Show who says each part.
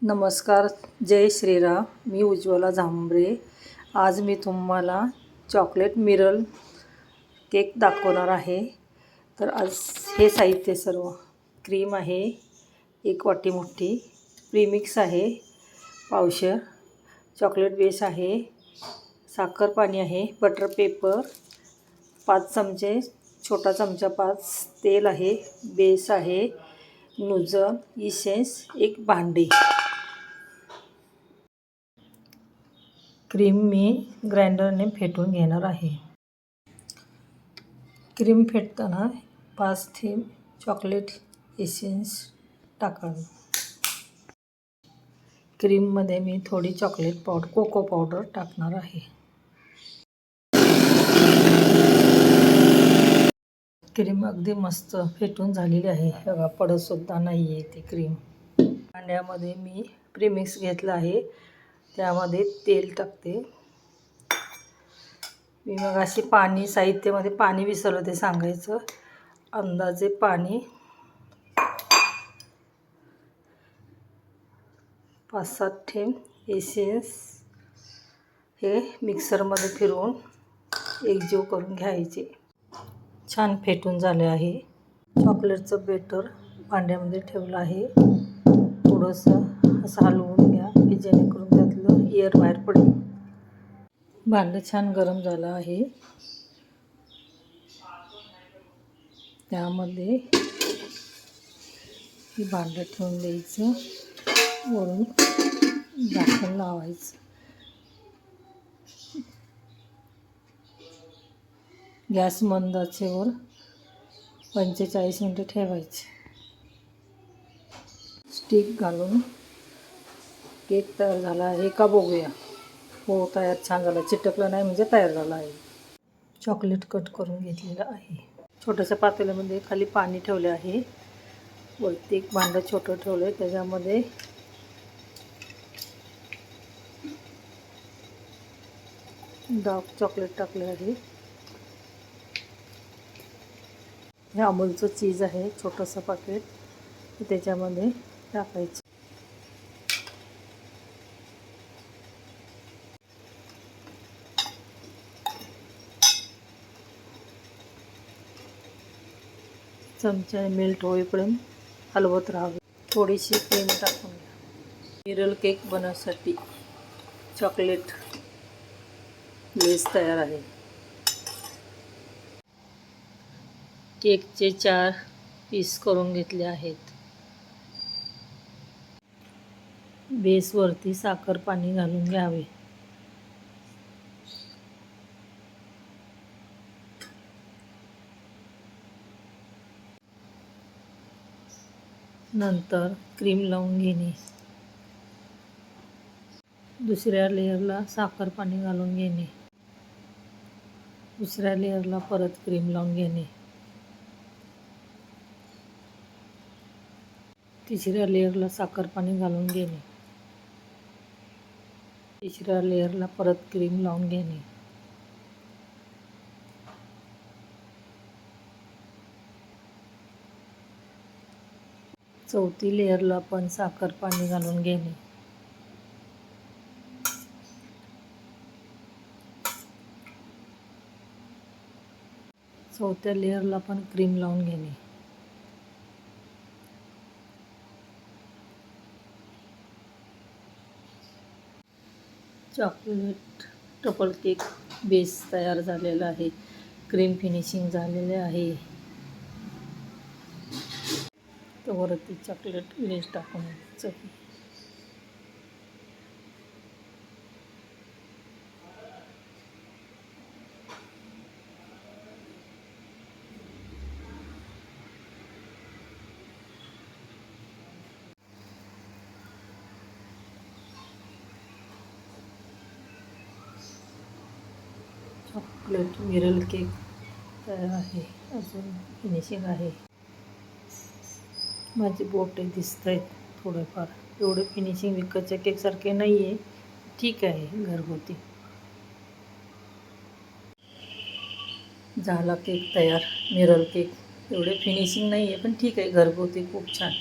Speaker 1: नमस्कार, जय श्रीराम. मी उज्ज्वला झांबरे. आज मी तुम्हाला चॉकलेट मिरल केक दाखवणार आहे. तर आज हे साहित्य सर्व क्रीम आहे 1 वाटी मोठी, प्रीमिक्स आहे पावशेर, चॉकलेट बेस आहे, साखर पाणी आहे, बटर पेपर 5 चमचे, छोटा चमचा 5, तेल आहे, बेस आहे, नूझल, इसेन्स, एक भांडी. क्रीम मी ग्राइंडरने फेटून घेणार आहे. क्रीम फेटताना 5 थेंब चॉकलेट एसेन्स टाकावे. क्रीममध्ये मी थोडी चॉकलेट पावडर, कोको पावडर टाकणार आहे. क्रीम अगदी मस्त फेटून झालेली आहे. बघा, पडतसुद्धा नाही आहे ती क्रीम. भांड्यामध्ये मी प्रीमिक्स घेतलं आहे, त्यामध्ये तेल टाकते. मी मग अशी पाणी साहित्यामध्ये पाणी विसरलं ते सांगायचं. अंदाजे पाणी 5-7 थेंब एसेन्स हे मिक्सरमध्ये फिरवून एकजीव करून घ्यायचे. छान फेटून झाले आहे. चॉकलेटचं बेटर भांड्यामध्ये ठेवलं आहे. थोडंसं असं हलवून घ्या की जेणेकरून त्यातलं एअर बाहेर पडेल. भांडं छान गरम झालं आहे. त्यामध्ये हे भांडं ठेवून द्यायचं, वरून झाकण लावायचं. गॅस मंद आचेवर 45 मिनिटं ठेवायचे. स्टिक घालून केक तयार झाला आहे का बघूया. हो, तयार छान झाला. चिटकलं नाही म्हणजे तयार झाला आहे. चॉकलेट कट करून घेतलेलं आहे. छोट्याशा पातेल्यामध्ये खाली पाणी ठेवले आहे. वरती एक भांडं छोटं ठेवलं आहे, त्याच्यामध्ये डार्क चॉकलेट टाकले आहे. हे अमूलचं चीज आहे, छोटंसं पाकिट, त्याच्यामध्ये टाकायचं. चमचा मेल्ट होईपर्यंत हलवत राहावे. थोडीशी क्रीम टाकून घ्या. मिरल केक बनवण्यासाठी चॉकलेट बेस तयार आहे. केकचे 4 पीस करून घेतले आहेत. बेसवरती साखर पाणी घालून घ्यावे. नंतर क्रीम लावून घेणे. दुसऱ्या लेयरला साखर पाणी घालून घेणे. दुसऱ्या लेयरला परत क्रीम लावून घेणे. तिसऱ्या लेयरला साखर पाणी घालून घेणे. तिसऱ्या लेयरला परत क्रीम लावून घेणे. चौथी लेयरला पण साखर पाणी घालून घेणे. चौथ्या लेयरला पण क्रीम लावून घेणे. चॉकलेट ट्रफल केक बेस तयार झालेला आहे. क्रीम फिनिशिंग झालेले आहे. तर वरती चॉकलेट लेस टाकून द्यायचं. चॉकलेट मिरल केक तयार आहे. अजून फिनिशिंग आहे. माझी बोटे दिसत आहेत थोडेफार. एवढे फिनिशिंग विकतच्या केकसारखे नाही आहे. ठीक आहे, घरगुती. झाला केक तयार. मिरल केक एवढे फिनिशिंग नाही आहे, पण ठीक आहे, घरगुती खूप छान.